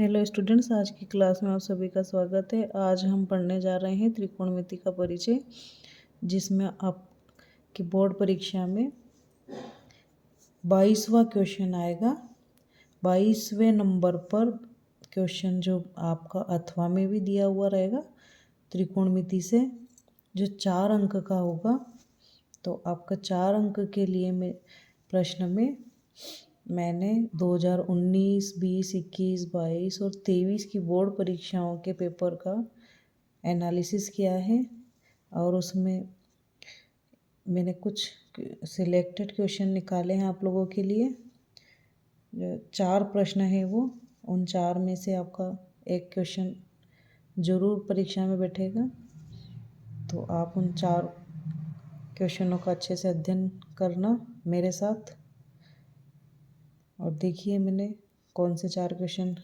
Hello students, आज की class में आप सभी का स्वागत है। आज हम पढ़ने जा रहे हैं त्रिकोणमिति का परिचय, जिसमें आपकी बोर्ड परीक्षा में 22वां क्वेश्चन आएगा। 22वें नंबर पर क्वेश्चन जो आपका अथवा में भी दिया हुआ रहेगा त्रिकोणमिति से, जो 4 अंक का होगा। तो आपका 4 अंक के लिए मैं प्रश्न में मैंने 2019, 20, 21, 22 और 23 की बोर्ड परीक्षाओं के पेपर का एनालिसिस किया है और उसमें मैंने कुछ सिलेक्टेड क्वेश्चन निकाले हैं आप लोगों के लिए। 4 प्रश्न हैं वो, उन 4 में से आपका एक क्वेश्चन ज़रूर परीक्षा में बैठेगा। तो आप उन 4 क्वेश्चनों का अच्छे से अध्ययन करना मेरे साथ। और देखिए मैंने कौन से 4 क्वेश्चन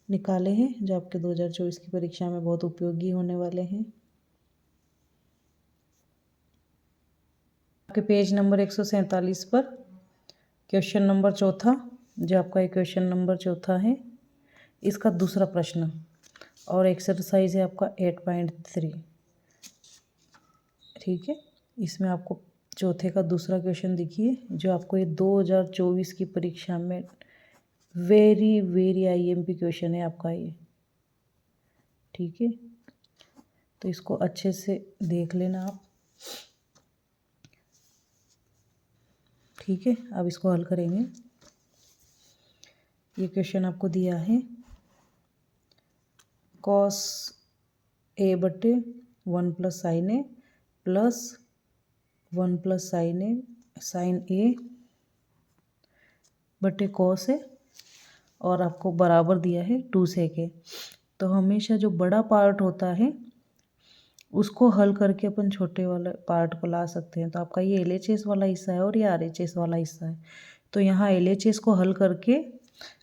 निकाले हैं जो आपके 2024 की परीक्षा में बहुत उपयोगी होने वाले हैं। आपके पेज नंबर 147 पर क्वेश्चन नंबर 4, जो आपका एक क्वेश्चन नंबर 4 है, इसका दूसरा प्रश्न और एक्सरसाइज है आपका 8.3। ठीक है, इसमें आपको चौथे का दूसरा क्वेश्चन देखिए, जो आपको ये 2024 की परीक्षा में वेरी आईएमपी क्वेश्चन है आपका ये। ठीक है, तो इसको अच्छे से देख लेना आप। ठीक है, अब इसको हल करेंगे। ये क्वेश्चन आपको दिया है cos a बटे 1 plus sign A plus 1 plus sign ए बटे cos ए, और आपको बराबर दिया है 2 sec ए। तो हमेशा जो बड़ा पार्ट होता है उसको हल करके अपन छोटे वाले पार्ट को ला सकते हैं। तो आपका ये LHS वाला हिस्सा है और ये RHS वाला हिस्सा है। तो यहाँ LHS को हल करके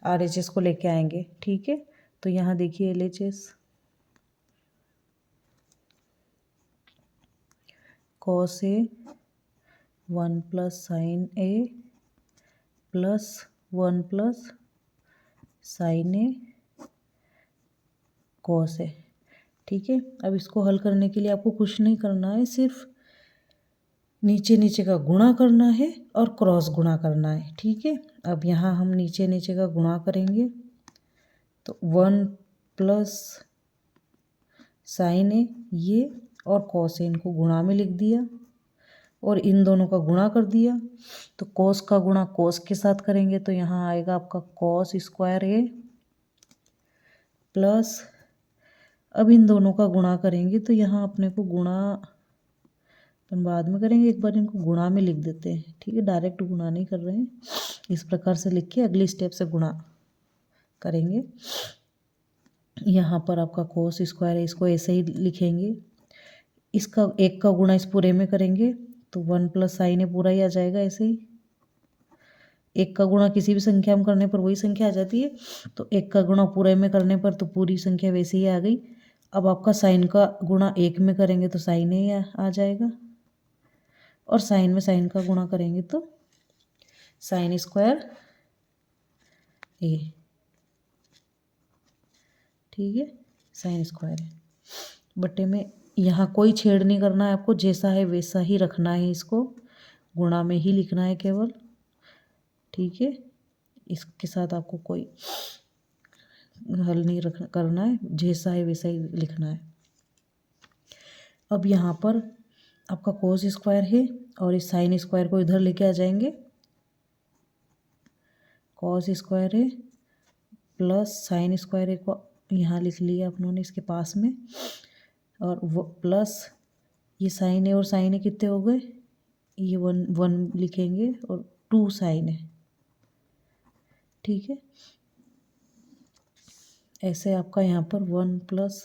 RHS को लेके आएंगे। ठीक है, तो यहाँ देखिए LHS cos A 1 plus sign A plus 1 plus sign A cos ए। ठीक है, अब इसको हल करने के लिए आपको कुछ नहीं करना है, सिर्फ नीचे का गुणा करना है और क्रॉस गुणा करना है। ठीक है, अब यहाँ हम नीचे का गुणा करेंगे। तो 1 प्लस साइन ए ये और cos ए, इनको गुणा में लिख दिया और इन दोनों का गुणा कर दिया। तो cos का गुणा cos के साथ करेंगे तो यहाँ आएगा आपका cos स्क्वायर ए प्लस, अब इन दोनों का गुणा करेंगे तो यहाँ अपने को गुणा अपन बाद में करेंगे, एक बार इनको गुणा में लिख देते हैं। ठीक है, डायरेक्ट गुणा नहीं कर रहे हैं, इस प्रकार से लिख के अगली स्टेप से गुणा करेंगे। यहाँ पर आपका cos स्क्वायर है, इसको ऐसे ही लिखेंगे। इसका एक का गुणा इस पूरे में करेंगे तो 1 प्लस साइन ए पूरा ही आ जाएगा। ऐसे ही एक का गुणा किसी भी संख्या में करने पर वही संख्या आ जाती है, तो एक का गुणा पूरे में करने पर तो पूरी संख्या वैसे ही आ गई। अब आपका साइन का गुणा 1 में करेंगे तो साइन ही आ जाएगा, और साइन में साइन का गुणा करेंगे तो साइन स्क्वायर ए। ठीक है, साइन स्क्वायर है बटे में, यहाँ कोई छेड़ नहीं करना है आपको, जैसा है वैसा ही रखना है, इसको गुणा में ही लिखना है केवल। ठीक है, इसके साथ आपको कोई हल नहीं करना है, जैसा है वैसा ही लिखना है। अब यहाँ पर आपका cos स्क्वायर है और इस साइन स्क्वायर को इधर लेके आ जाएंगे। cos स्क्वायर है प्लस साइन स्क्वायर है को यहाँ लिख लिया अपनों ने इसके पास में, और वो प्लस ये साइन है और साइन है कितने हो गए, ये 1 लिखेंगे और 2 साइन है। ठीक है, ऐसे आपका यहाँ पर 1 प्लस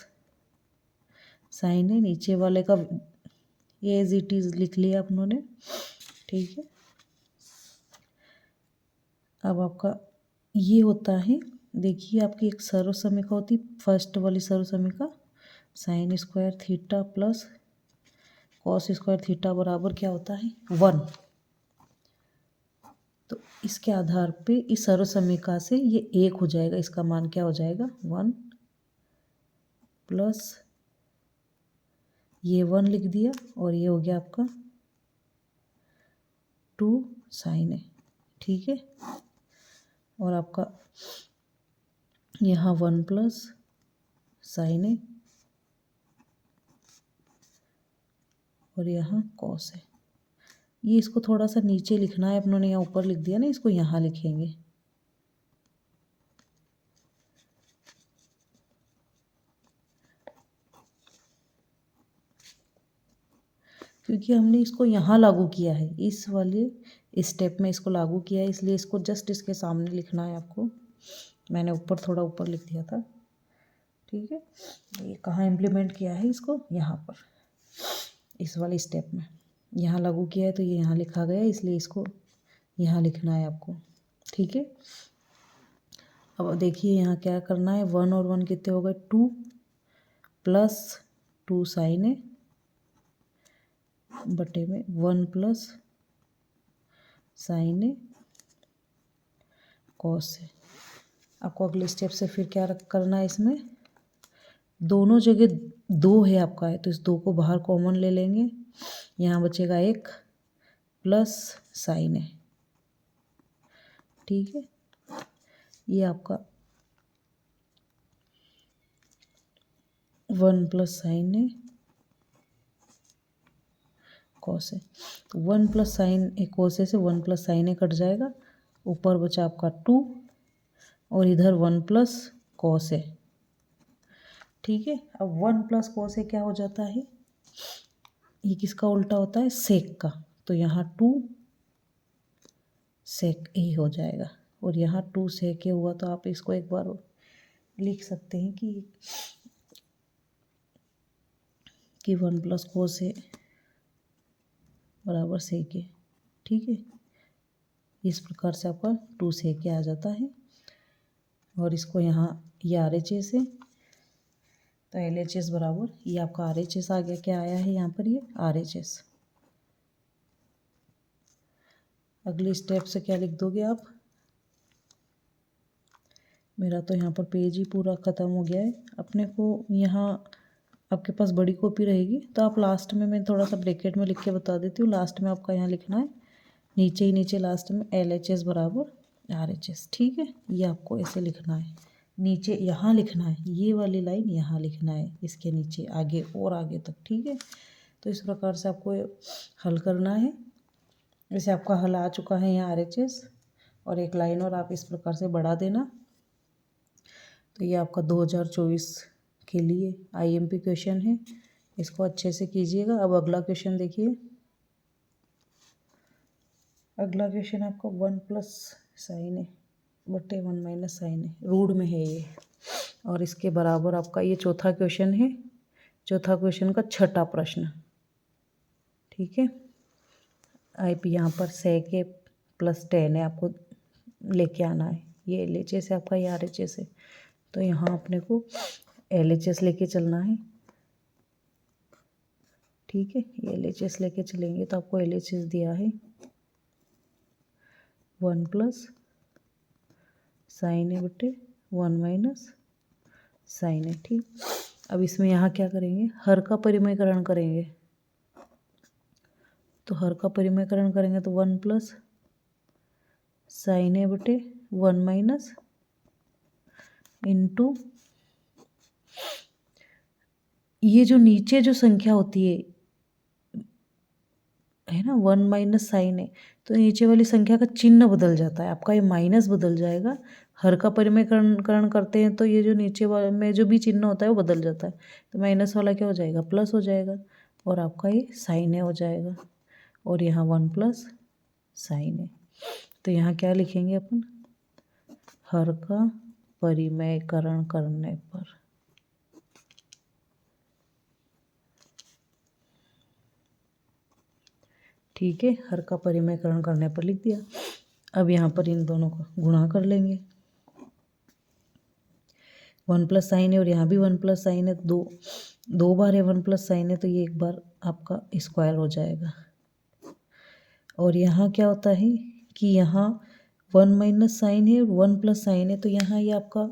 साइन है, नीचे वाले का एज इट इज़ लिख लिया अपनों ने। ठीक है, अब आपका ये होता है, देखिए आपकी एक सर्वसमिका होती, फर्स्ट वाली सर्वसमिका sine square theta plus cos square theta बराबर क्या होता है 1। तो इसके आधार पे इस सर्वसमीका से ये 1 हो जाएगा। इसका मान क्या हो जाएगा 1 प्लस ये 1 लिख दिया और ये हो गया आपका 2 sin A। ठीक है, और आपका यहाँ 1 प्लस sin A और यहाँ cos A। ये इसको थोड़ा सा नीचे लिखना है, अपनों ने यहाँ ऊपर लिख दिया ना, इसको यहाँ लिखेंगे। क्योंकि हमने इसको यहाँ लागू किया है, इस वाले स्टेप में इसको लागू किया है, इसलिए इसको जस्ट इसके सामने लिखना है आपको। मैंने ऊपर थोड़ा ऊपर लिख दिया था। ठीक है, ये कहाँ इम्प्लीमेंट किया है इसको, यहाँ पर इस वाले स्टेप में यहाँ लागू किया है, तो ये यहाँ लिखा गया है, इसलिए इसको यहाँ लिखना है आपको। ठीक है, अब देखिए यहाँ क्या करना है, 1 और 1 कितने हो गए 2 प्लस 2 sin A बटे में 1 plus sin A cos A। आपको अगले स्टेप से फिर क्या करना है, इसमें दोनों जगह 2 है आपका है, तो इस 2 को बाहर कॉमन ले लेंगे। यहाँ बचेगा 1 प्लस sin A। ठीक है, ये आपका 1 plus sin A cos A। तो 1 plus sin A cos A से 1 प्लस sin A कट जाएगा, ऊपर बचा आपका 2 और इधर 1 प्लस cos A। ठीक है, अब 1 प्लस cos A क्या हो जाता है, ये किसका उल्टा होता है sec का, तो यहाँ 2 sec A हो जाएगा और यहाँ 2 sec A हुआ। तो आप इसको एक बार लिख सकते हैं कि 1 प्लस cos A बराबर sec A। ठीक है, इस प्रकार से आपका 2 sec A आ जाता है और इसको यहाँ ये RHS है, तो LHS बराबर ये आपका RHS आ गया। क्या आया है यहाँ पर, ये RHS। अगले स्टेप से क्या लिख दोगे आप, मेरा तो यहाँ पर पेज ही पूरा ख़त्म हो गया है। अपने को यहाँ आपके पास बड़ी कॉपी रहेगी तो आप लास्ट में, मैं थोड़ा सा ब्रैकेट में लिख के बता देती हूँ, लास्ट में आपका यहाँ लिखना है, नीचे ही नीचे लास्ट में LHS बराबर RHS। ठीक है, ये आपको ऐसे लिखना है, नीचे यहाँ लिखना है, ये वाली लाइन यहाँ लिखना है, इसके नीचे आगे और आगे तक। ठीक है, तो इस प्रकार से आपको हल करना है। जैसे आपका हल आ चुका है यहाँ RHS, और एक लाइन और आप इस प्रकार से बढ़ा देना। तो ये आपका 2024 के लिए IMP क्वेश्चन है, इसको अच्छे से कीजिएगा। अब अगला क्वेश्चन देखिए, अगला क्वेश्चन आपका 1 प्लस sin A बटे 1 माइनस sin A रूट में है ये, और इसके बराबर आपका ये चौथा क्वेश्चन है, चौथा क्वेश्चन का छठा प्रश्न। ठीक है, IP यहाँ पर sec A प्लस 10 है, आपको लेके आना है। ये LHS है आपका, ये RHS है, तो यहाँ अपने को LHS लेके चलना है। ठीक है, ये LHS लेके चलेंगे तो आपको LHS दिया है 1 प्लस sin A बटे 1 माइनस sin A। ठीक, अब इसमें यहाँ क्या करेंगे, हर का परिमयकरण करेंगे। तो हर का परिमयकरण करेंगे तो 1 प्लस sin A बटे 1 माइनस इंटू ये जो नीचे जो संख्या होती है ना 1 माइनस sin A, तो नीचे वाली संख्या का चिन्ह बदल जाता है, आपका ये माइनस बदल जाएगा। हर का परिमयकरण करते हैं तो ये जो नीचे वाले में जो भी चिन्ह होता है वो बदल जाता है, तो माइनस वाला क्या हो जाएगा प्लस हो जाएगा, और आपका ये sin A हो जाएगा, और यहाँ 1 प्लस sin A। तो यहाँ क्या लिखेंगे अपन, हर का परिमयकरण करने पर। ठीक है, हर का परिमयकरण करने पर लिख दिया। अब यहाँ पर इन दोनों का गुणा कर लेंगे, 1 प्लस sin A और यहाँ भी 1 प्लस sin A, दो बार है 1 प्लस sin A, तो ये एक बार आपका स्क्वायर हो जाएगा। और यहाँ क्या होता है कि यहाँ 1 माइनस साइन है और 1 प्लस साइन है, तो यहाँ ये आपका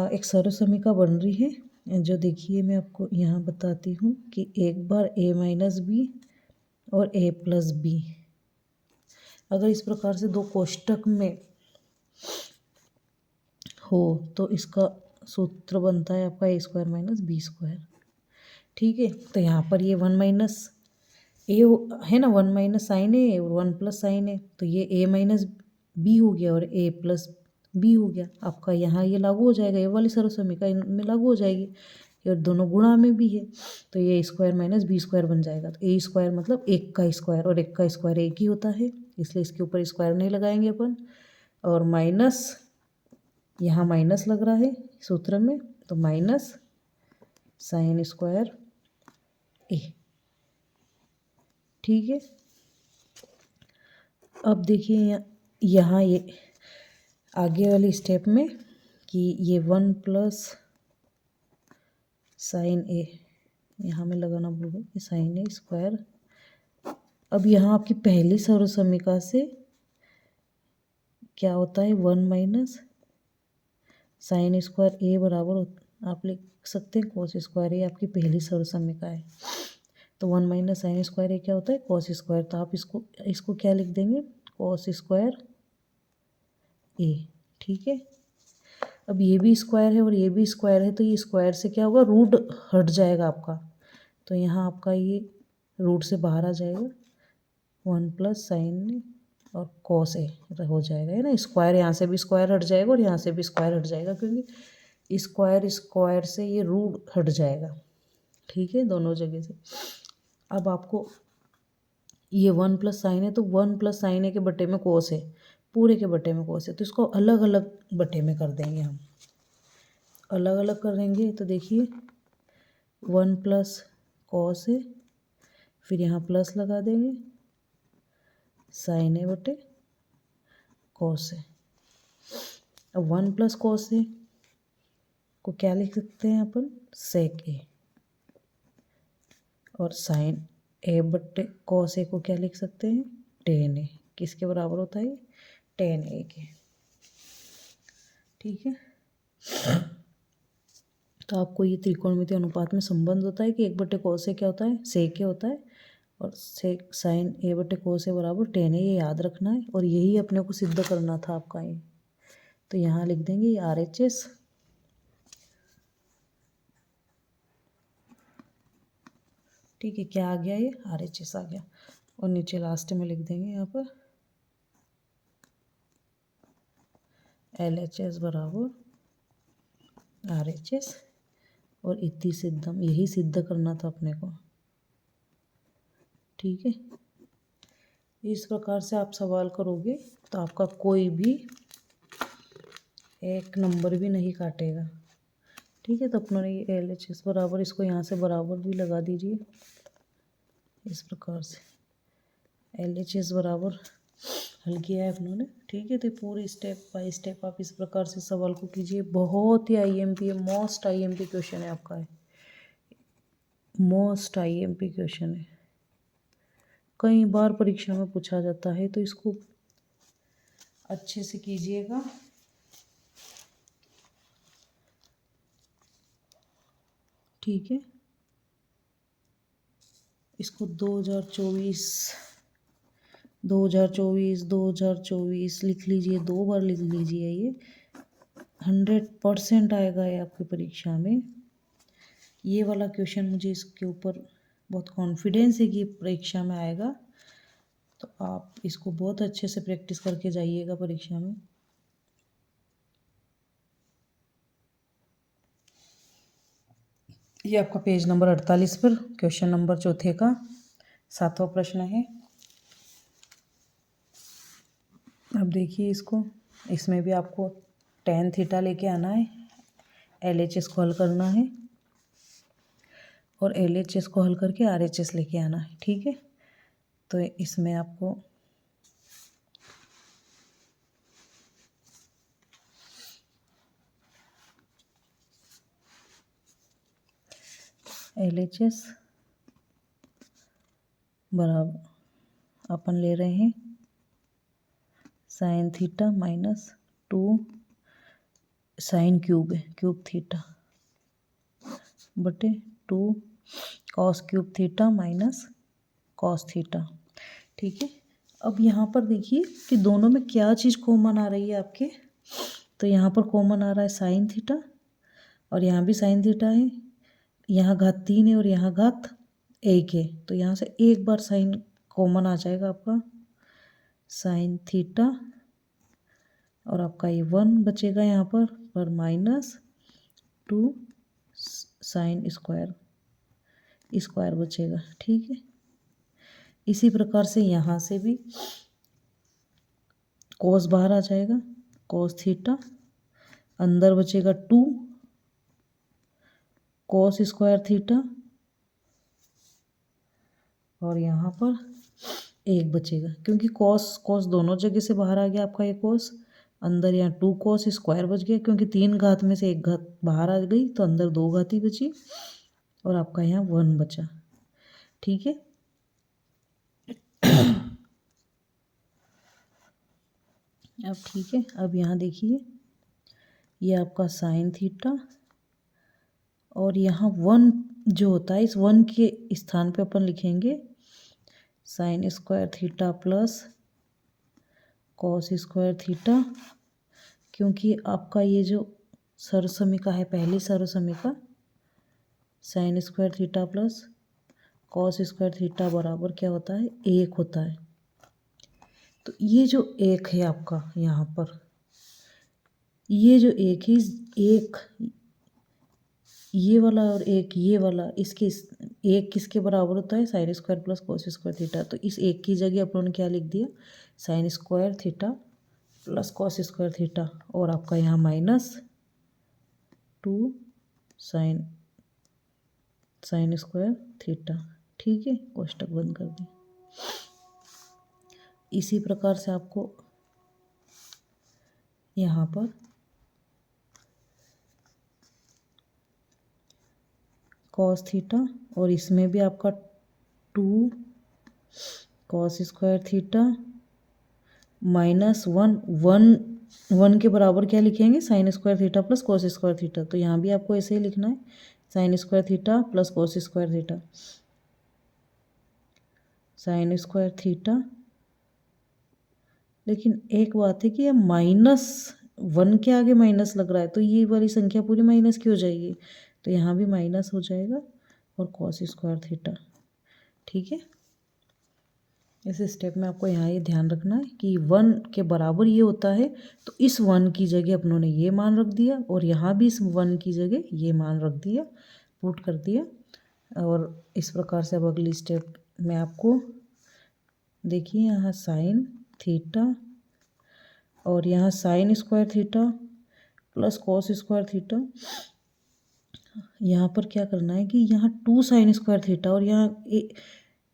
एक सर्वसमीका बन रही है। जो देखिए मैं आपको यहाँ बताती हूँ कि एक बार a माइनस बी और a प्लस बी, अगर इस प्रकार से दो कोष्टक में हो तो इसका सूत्र बनता है आपका a² माइनस b²। ठीक है, तो यहाँ पर ये 1 माइनस ए है ना, 1 माइनस साइन है और 1 प्लस साइन है, तो ये a माइनस बी हो गया और a प्लस बी हो गया आपका। यहाँ ये लागू हो जाएगा, ये वाली सर्वसमीका इनमें लागू हो जाएगी, और दोनों गुणा में भी है, तो ये a² माइनस b² बन जाएगा। तो a² मतलब 1 का स्क्वायर, और 1 का स्क्वायर 1 ही होता है, इसलिए इसके ऊपर स्क्वायर नहीं लगाएंगे अपन। और माइनस, यहाँ माइनस लग रहा है सूत्र में, तो माइनस साइन स्क्वायर ए। ठीक है, अब देखिए यहाँ ये आगे वाली स्टेप में कि ये 1 प्लस साइन ए, यहाँ में लगाना भूल गई, ये साइन ए स्क्वायर। अब यहाँ आपकी पहली सर्वसमीका से क्या होता है, 1 माइनस साइन स्क्वायर ए बराबर आप लिख सकते हैं कोस स्क्वायर, ये आपकी पहली सर्वसमीका है। तो 1 माइनस साइन स्क्वायर ए क्या होता है, कोस स्क्वायर, तो आप इसको क्या लिख देंगे, कोस स्क्वायर ए। ठीक है, अब ये भी स्क्वायर है और ये भी स्क्वायर है, तो ये स्क्वायर से क्या होगा, रूट हट जाएगा आपका, तो यहाँ आपका ये रूट से बाहर आ जाएगा, 1 प्लस साइन और कॉस ए हो जाएगा, है ना। स्क्वायर यहाँ से भी स्क्वायर हट जाएगा और यहाँ से भी स्क्वायर हट जाएगा, क्योंकि स्क्वायर से ये रूट हट जाएगा। ठीक है, दोनों जगह से। अब आपको ये 1 प्लस साइन है, तो 1 प्लस साइन है के बटे में कोस है, पूरे के बटे में कोस है, तो इसको अलग अलग बटे में कर देंगे हम। अलग अलग करेंगे तो देखिए 1 प्लस कॉस है, फिर यहाँ प्लस लगा देंगे, साइन ए बटे कॉस है। अब 1 प्लस कॉस है को क्या लिख सकते हैं अपन, सेक ए, और साइन ए बटे कॉस ए को क्या लिख सकते हैं, टेन ए। किसके बराबर होता है, टेन ए के। ठीक है, तो आपको ये त्रिकोणमितीय अनुपात में संबंध होता है कि 1/cos ए क्या होता है, सेक ए होता है, और सेक साइन ए बटे कोस ए बराबर टेन ए, ये याद रखना है, और यही अपने को सिद्ध करना था आपका ये। तो यहाँ लिख देंगे ये RHS, ठीक है, क्या आ गया, ये RHS आ गया, और नीचे लास्ट में लिख देंगे यहाँ पर LHS बराबर RHS, और इति सिद्धम, यही सिद्ध करना था अपने को। ठीक है, इस प्रकार से आप सवाल करोगे तो आपका कोई भी एक नंबर भी नहीं काटेगा। ठीक है, तो अपनों ने ये LHS बराबर, इसको यहाँ से बराबर भी लगा दीजिए इस प्रकार से, LHS बराबर हल किया है अपनों ने। ठीक है, तो पूरी स्टेप बाय स्टेप आप इस प्रकार से सवाल को कीजिए। बहुत ही IMP है, मोस्ट IMP क्वेश्चन है आपका, है मोस्ट IMP क्वेश्चन है, कई बार परीक्षा में पूछा जाता है, तो इसको अच्छे से कीजिएगा। ठीक है, इसको 2024 लिख लीजिए, 2 बार लिख लीजिए, ये 100% आएगा ये आपकी परीक्षा में। ये वाला क्वेश्चन मुझे इसके ऊपर बहुत कॉन्फिडेंस है कि परीक्षा में आएगा, तो आप इसको बहुत अच्छे से प्रैक्टिस करके जाइएगा परीक्षा में। ये आपका पेज नंबर 48 पर क्वेश्चन नंबर चौथे का 7वां प्रश्न है। अब देखिए इसको, इसमें भी आपको tan थीटा लेके आना है, LHS को हल करना है, और LHS को हल करके RHS लेके आना है। ठीक है, तो इसमें आपको LHS बराबर अपन ले रहे हैं sine theta minus 2 sine cube है, क्यूब थीटा बटे 2 cos cube theta minus cos theta. ठीक है, अब यहाँ पर देखिए कि दोनों में क्या चीज़ कॉमन आ रही है आपके। तो यहाँ पर कॉमन आ रहा है साइन थीटा और यहाँ भी साइन थीटा है, यहाँ घात 3 है और यहाँ घात 1 है। तो यहाँ से एक बार साइन कॉमन आ जाएगा आपका, साइन थीटा, और आपका ये 1 बचेगा यहाँ पर माइनस 2 साइन स्क्वायर बचेगा। ठीक है, इसी प्रकार से यहाँ से भी कॉस बाहर आ जाएगा, कॉस थीटा, अंदर बचेगा 2 कॉस स्क्वायर थीटा और यहाँ पर 1 बचेगा, क्योंकि कॉस दोनों जगह से बाहर आ गया आपका ये कॉस। अंदर यहाँ 2 कॉस स्क्वायर बच गया, क्योंकि 3 घात में से 1 घात बाहर आ गई तो अंदर 2 घात ही बची और आपका यहाँ 1 बचा। ठीक है, अब ठीक है, अब यहाँ देखिए ये आपका साइन थीटा और यहाँ 1 जो होता है, इस 1 के स्थान पे अपन लिखेंगे sine square theta plus cos square theta, क्योंकि आपका ये जो सर्वसमीका है, पहली सर्वसमीका sine square theta plus cos square theta बराबर क्या होता है, 1 होता है। तो ये जो 1 है आपका यहाँ पर, ये जो 1 है, एक ये वाला और एक ये वाला, इसके एक किसके बराबर होता है, sine square plus cos square theta. तो इस एक की जगह अपन ने क्या लिख दिया, sign square theta plus cos square theta और आपका यहाँ माइनस 2 साइन स्क्वायर थीटा। ठीक है, कोष्टक बंद कर दें। इसी प्रकार से आपको यहाँ पर कॉस थीटा और इसमें भी आपका 2 कॉस स्क्वायर थीटा माइनस 1 के बराबर क्या लिखेंगे, sine square theta plus cos square theta. तो यहाँ भी आपको ऐसे ही लिखना है, sign square theta plus cos square theta, sign square theta. लेकिन एक बात है कि यह -1 के आगे माइनस लग रहा है, तो ये वाली संख्या पूरी माइनस की हो जाएगी, तो यहाँ भी माइनस हो जाएगा और कॉस स्क्वायर थीटा। ठीक है, इस स्टेप में आपको यहाँ ये ध्यान रखना है कि 1 के बराबर ये होता है, तो इस 1 की जगह अपनों ने ये मान रख दिया और यहाँ भी इस 1 की जगह ये मान रख दिया, पुट कर दिया। और इस प्रकार से अब अगली स्टेप में आपको देखिए यहाँ साइन थीटा और यहाँ sign square theta plus cos square theta, यहाँ पर क्या करना है कि यहाँ 2 साइन स्क्वायर थीटा और यहाँ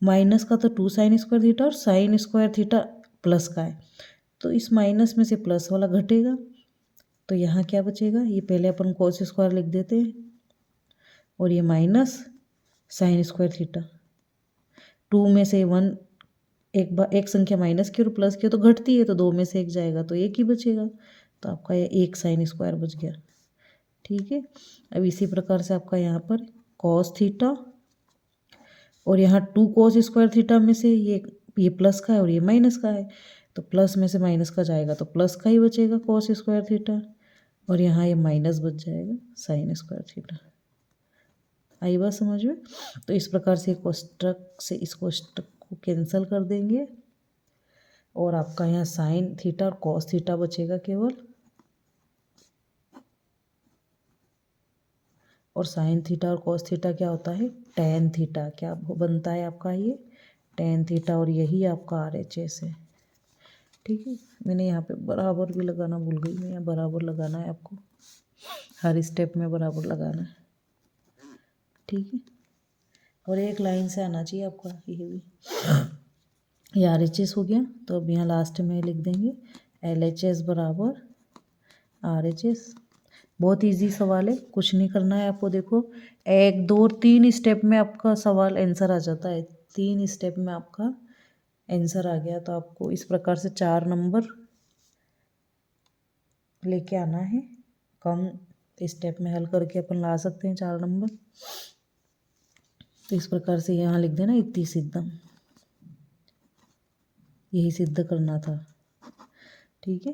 माइनस का तो 2 साइन स्क्वायर थीटा और साइन स्क्वायर थीटा प्लस का है, तो इस माइनस में से प्लस वाला घटेगा, तो यहाँ क्या बचेगा, ये पहले अपन कॉस स्क्वायर लिख देते हैं और ये माइनस साइन स्क्वायर थीटा। 2 में से 1 एक संख्या माइनस की और प्लस की तो घटती है, तो 2 में से 1 जाएगा तो 1 ही बचेगा, तो आपका ये 1 साइन स्क्वायर बच गया। ठीक है, अब इसी प्रकार से आपका यहाँ पर कॉस थीटा और यहाँ 2 कॉस स्क्वायर थीटा में से ये प्लस का है और ये माइनस का है, तो प्लस में से माइनस का जाएगा तो प्लस का ही बचेगा कॉस स्क्वायर थीटा और यहाँ ये माइनस बच जाएगा साइन स्क्वायर थीटा। आई बात समझ में। तो इस प्रकार से कोष्टक से इस कोष्टक को कैंसिल कर देंगे और आपका यहाँ साइन थीटा और कॉस थीटा बचेगा केवल, और साइन थीटा और कॉस थीटा क्या होता है, टेन थीटा। क्या बनता है आपका ये टेन थीटा और यही आपका RHS है। ठीक है, मैंने यहाँ पे बराबर भी लगाना भूल गई मैं, यहाँ बराबर लगाना है आपको, हर स्टेप में बराबर लगाना है। ठीक है, और एक लाइन से आना चाहिए आपका ये भी। ये RHS हो गया, तो अब यहाँ लास्ट में लिख देंगे LHS बराबर RHS। बहुत इजी सवाल है, कुछ नहीं करना है आपको। देखो 1 2 3 स्टेप में आपका सवाल आंसर आ जाता है, 3 स्टेप में आपका आंसर आ गया। तो आपको इस प्रकार से 4 नंबर लेके आना है, कम स्टेप में हल करके अपन ला सकते हैं 4 नंबर। तो इस प्रकार से यहाँ लिख देना इति सिद्धम, यही सिद्ध करना था। ठीक है।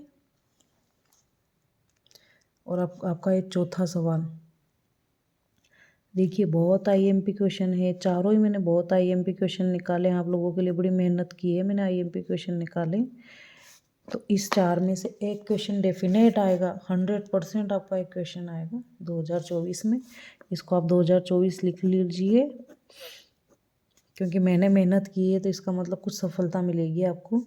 और आपका एक चौथा सवाल देखिए, बहुत आईएमपी क्वेश्चन है, चारों ही मैंने बहुत आईएमपी क्वेश्चन निकाले हैं, आप लोगों के लिए बड़ी मेहनत की है मैंने, आईएमपी क्वेश्चन निकाले। तो इस 4 में से एक क्वेश्चन डेफिनेट आएगा, 100% आपका एक क्वेश्चन आएगा 2024 में। इसको आप 2024 लिख लीजिए, क्योंकि मैंने मेहनत की है तो इसका मतलब कुछ सफलता मिलेगी आपको।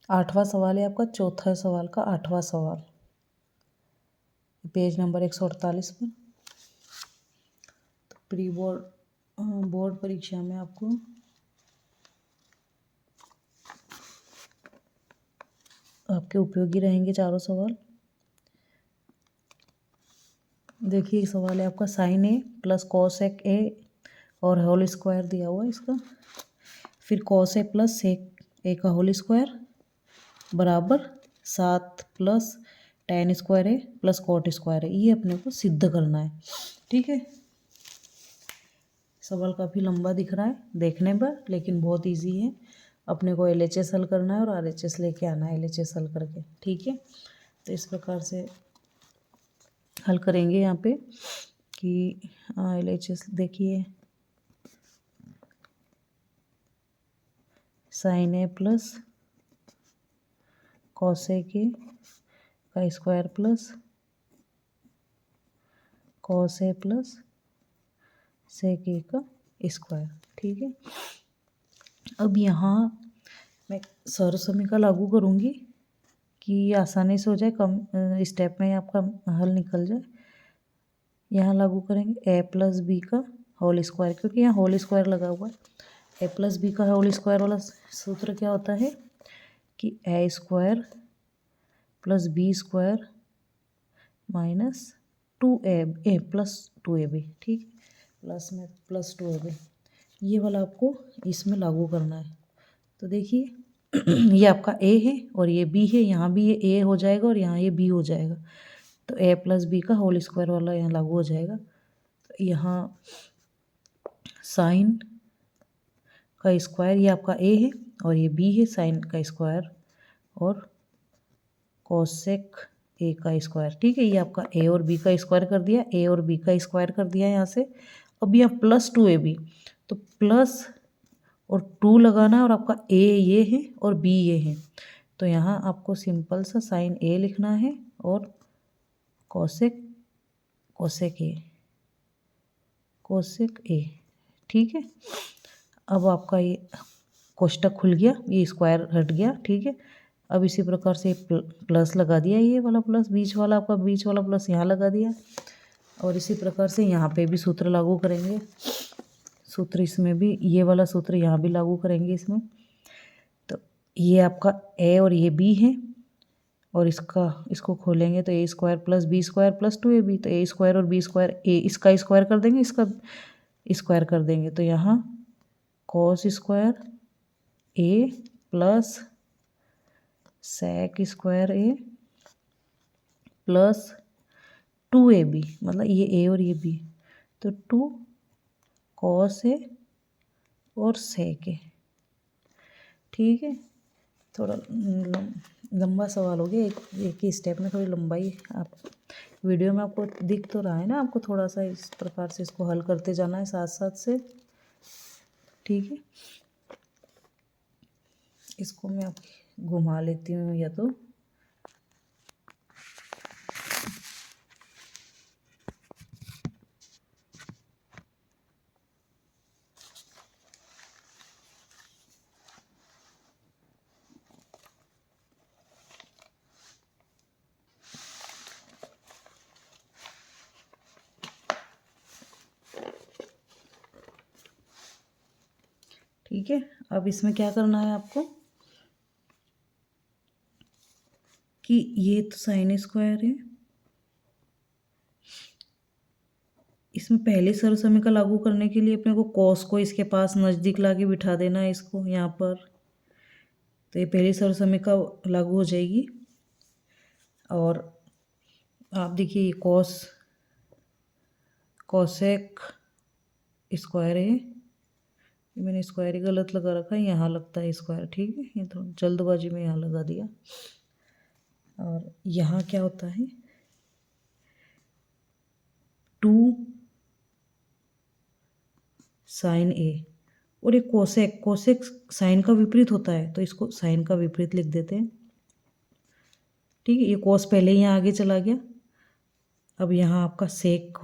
आठवां सवाल है आपका, चौथा सवाल का 8वां सवाल, पेज नंबर 148 पर। तो प्री बोर्ड परीक्षा में आपको आपके उपयोगी रहेंगे चारों सवाल। देखिए सवाल है आपका, sine A plus cosec A और होल स्क्वायर दिया हुआ है इसका, फिर cos A plus sec A का होल स्क्वायर बराबर 7 प्लस tan स्क्वायर ए प्लस कॉट स्क्वायर है, ये अपने को सिद्ध करना है। ठीक है। सवाल काफ़ी लंबा दिख रहा है देखने पर, लेकिन बहुत इजी है। अपने को LHS हल करना है और RHS लेके आना है LHS हल करके। ठीक है। तो इस प्रकार से हल करेंगे यहाँ पे कि LHS देखिए, sine A plus cosec A का square plus cos A plus sec A का स्क्वायर। ठीक है। अब यहाँ मैं सर्व समीकरण लागू करूँगी कि आसानी से हो जाए, कम स्टेप में आपका हल निकल जाए। यहाँ लागू करेंगे a प्लस बी का होल स्क्वायर, क्योंकि यहाँ होल स्क्वायर लगा हुआ है। a प्लस बी का होल स्क्वायर वाला सूत्र क्या होता है कि a square plus B square minus 2a plus 2ab। ठीक, प्लस में प्लस 2ab, ये वाला आपको इसमें लागू करना है। तो देखिए ये आपका a है और ये b है, यहाँ भी ये a हो जाएगा और यहाँ ये b हो जाएगा। तो a प्लस बी का होल स्क्वायर वाला यहाँ लागू हो जाएगा। तो यहाँ साइन का स्क्वायर, ये आपका a है और ये b है, साइन का स्क्वायर और कोसेक a का स्क्वायर। ठीक है। ये आपका a और b का स्क्वायर कर दिया, a और b का स्क्वायर कर दिया यहाँ से। अब यहाँ प्लस 2ab, तो प्लस और 2 लगाना है और आपका a ये है और b ये है। तो यहाँ आपको सिंपल सा साइन a लिखना है और कोसेक a। ठीक है। अब आपका ये कोष्टक खुल गया, ये स्क्वायर हट गया। ठीक है। अब इसी प्रकार से प्लस लगा दिया, ये वाला प्लस, बीच वाला आपका बीच वाला प्लस यहाँ लगा दिया। और इसी प्रकार से यहाँ पे भी सूत्र लागू करेंगे, सूत्र इसमें भी, ये वाला सूत्र यहाँ भी लागू करेंगे इसमें। तो ये आपका a और ये b है और इसको खोलेंगे तो a square plus B square plus 2ab। तो a स्क्वायर और b स्क्वायर, a इसका स्क्वायर कर देंगे, इसका स्क्वायर कर देंगे। तो यहाँ cos square a plus sec square a plus 2ab, मतलब ये a और ये b, तो 2 कॉस a और सेक a। ठीक है। थोड़ा लंबा सवाल हो गया, एक ही स्टेप में थोड़ी लंबाई आप वीडियो में आपको दिख तो रहा है ना, आपको थोड़ा सा इस प्रकार से इसको हल करते जाना है साथ साथ से। ठीक है। इसको मैं आप घुमा लेती हूँ या तो ठीक है। अब इसमें क्या करना है आपको कि ये तो साइन स्क्वायर है, इसमें पहले सर्व समीकरण लागू करने के लिए अपने को कॉस को इसके पास नज़दीक ला के बिठा देना है, इसको यहाँ पर। तो ये पहली सर्वसमीका लागू हो जाएगी। और आप देखिए ये कोसेक स्क्वायर है, ये मैंने स्क्वायर ही गलत लगा रखा है, यहाँ लगता है स्क्वायर, ठीक है, ये तो जल्दबाजी में यहाँ लगा दिया। और यहाँ क्या होता है 2 साइन ए, और ये कोसेक साइन का विपरीत होता है, तो इसको साइन का विपरीत लिख देते हैं, ठीक है। ये कोस पहले ही यहाँ आगे चला गया, अब यहाँ आपका सेक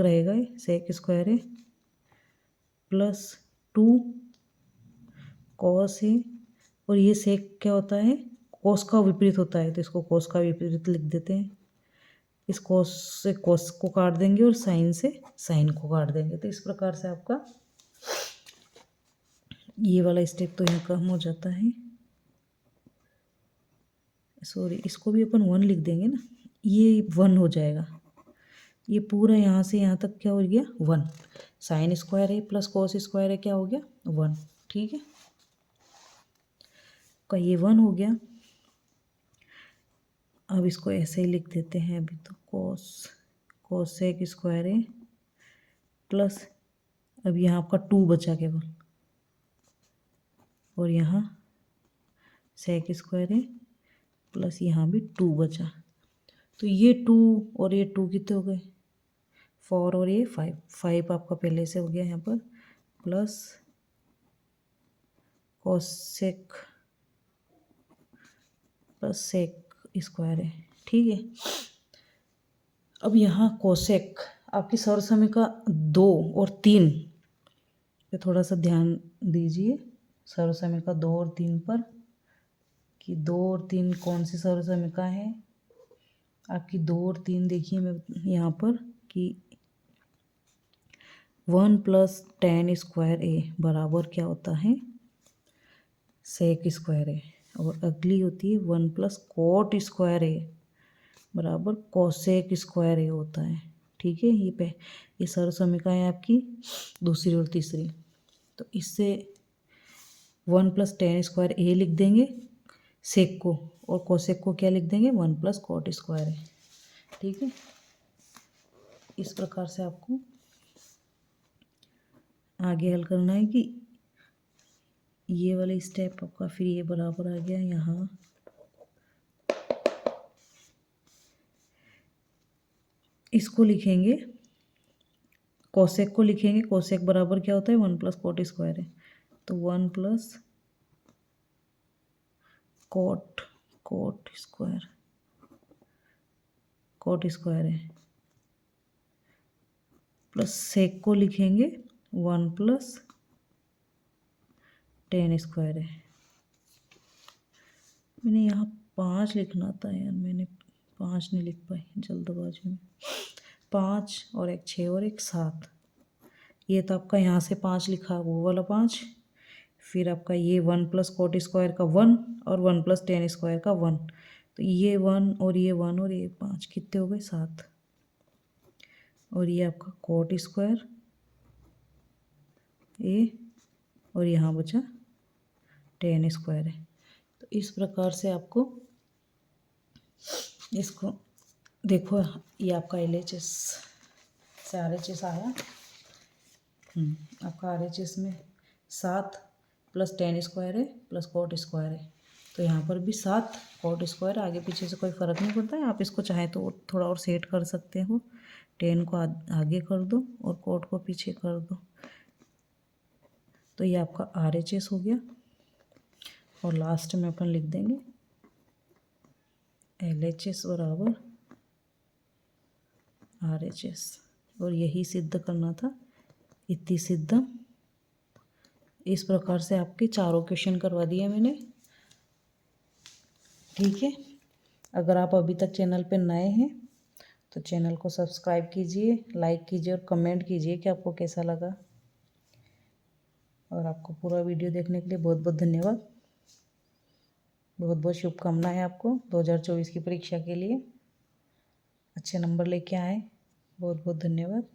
रहेगा, सेक स्क्वायर है प्लस 2 कॉस है, और ये सेक क्या होता है कोस का विपरीत होता है, तो इसको कोस का विपरीत लिख देते हैं। इस कोस से कोस को काट देंगे और साइन से साइन को काट देंगे, तो इस प्रकार से आपका ये वाला स्टेप तो यहाँ कम हो जाता है। सॉरी, इसको भी अपन 1 लिख देंगे ना, ये 1 हो जाएगा। ये पूरा यहाँ से यहाँ तक क्या हो गया 1, साइन स्क्वायर है प्लस कोस स्क्वायर है, क्या हो गया 1, ठीक है। का ये 1 हो गया। अब इसको ऐसे ही लिख देते हैं अभी, तो कोसेक स्क्वायर है प्लस, अब यहाँ आपका 2 बचा केवल, और यहाँ सेक स्क्वायर है प्लस यहाँ भी 2 बचा, तो ये 2 और ये 2 कितने हो गए 4, और ये 5 आपका पहले से हो गया यहाँ पर, plus cosec plus sec square है, ठीक है। अब यहाँ कोसेक आपकी सर्वसमीका 2 और 3 पे थोड़ा सा ध्यान दीजिए, सर्वसमीका 2 और 3 पर, कि 2 और 3 कौन सी सर्वसमीका है आपकी। 2 और 3 देखिए मैं यहाँ पर कि 1 + tan स्क्वायर ए बराबर क्या होता है सेक स्क्वायर ए, और अगली होती है 1 + कोट स्क्वायर ए बराबर कोसेक स्क्वायर ए होता है, ठीक है। ये सर्वसमीका है आपकी दूसरी और तीसरी, तो इससे 1 + tan स्क्वायर ए लिख देंगे सेक को, और कोसेक को क्या लिख देंगे 1 + कोट स्क्वायर ए, ठीक है। इस प्रकार से आपको आगे हल करना है कि ये वाले स्टेप आपका, फिर ये बराबर आ गया यहाँ, इसको लिखेंगे कोसेक को लिखेंगे, कोसेक बराबर क्या होता है 1 + कोट स्क्वायर है, तो 1 + कोट स्क्वायर है, प्लस सेक को लिखेंगे 1 + tan स्क्वायर है। मैंने यहाँ 5 लिखना था यार, मैंने 5 नहीं लिख पाई जल्दबाजी में, 5 और एक 6 और एक 7, ये तो आपका यहाँ से 5 लिखा, वो वाला 5, फिर आपका ये 1 + कोट स्क्वायर का 1 और 1 + tan स्क्वायर का 1, तो ये 1 और ये 1 और ये 5 कितने हो गए 7, और ये आपका कोट स्क्वायर ए, और यहाँ बचा tan स्क्वायर है। तो इस प्रकार से आपको इसको देखो, ये आपका LHS से RHS आया, आपका RHS में 7 + tan स्क्वायर है प्लस कोट स्क्वायर है, तो यहाँ पर भी 7 कोट स्क्वायर, आगे पीछे से कोई फ़र्क नहीं पड़ता है, आप इसको चाहें तो थोड़ा और सेट कर सकते हो, tan को आगे कर दो और कोट को पीछे कर दो, तो ये आपका RHS हो गया। और लास्ट में अपन लिख देंगे LHS बराबर RHS, और यही सिद्ध करना था, इति सिद्धम। इस प्रकार से आपके चारों क्वेश्चन करवा दिए मैंने, ठीक है। अगर आप अभी तक चैनल पर नए हैं तो चैनल को सब्सक्राइब कीजिए, लाइक कीजिए और कमेंट कीजिए कि आपको कैसा लगा, और आपको पूरा वीडियो देखने के लिए बहुत बहुत धन्यवाद। बहुत बहुत शुभकामनाएं आपको 2024 की परीक्षा के लिए, अच्छे नंबर लेके आए, बहुत बहुत धन्यवाद।